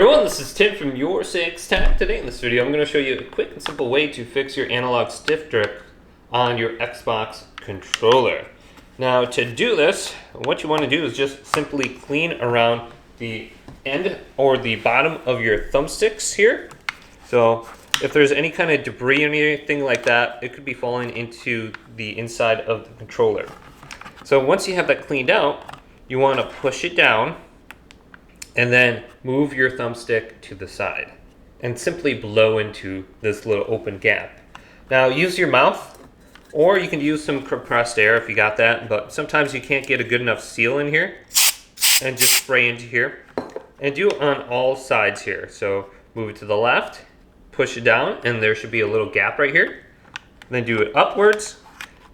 Everyone, this is Tim from Your 6 Tech. Today in this video, I'm going to show you a quick and simple way to fix your analog stiff drift on your Xbox controller. Now, to do this, what you want to do is just simply clean around the end or the bottom of your thumbsticks here. So, if there's any kind of debris or anything like that, it could be falling into the inside of the controller. So, once you have that cleaned out, you want to push it down and then move your thumbstick to the side and simply blow into this little open gap. Now use your mouth, or you can use some compressed air if you got that, but sometimes you can't get a good enough seal in here, and just spray into here and do it on all sides here. So move it to the left, push it down, and there should be a little gap right here. Then do it upwards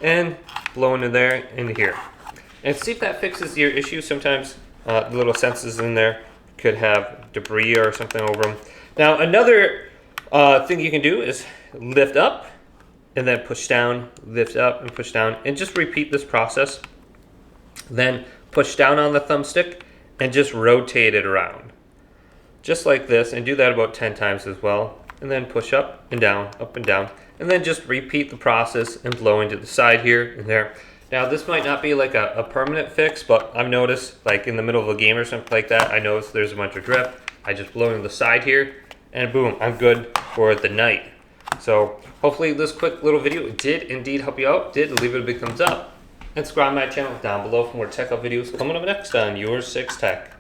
and blow into there, into here, and see if that fixes your issue. Sometimes the little sensors in there could have debris or something over them. Now another thing you can do is lift up and then push down, lift up and push down, and just repeat this process. Then push down on the thumbstick and just rotate it around. Just like this, and do that about 10 times as well. And then push up and down, and then just repeat the process and blow into the side here and there. Now this might not be like a permanent fix, but I've noticed like in the middle of a game or something like that, I noticed there's a bunch of drift. I just blow into the side here and boom, I'm good for the night. So hopefully this quick little video did indeed help you out. Leave it a big thumbs up and subscribe to my channel down below for more tech videos coming up next on Your 6 Tech.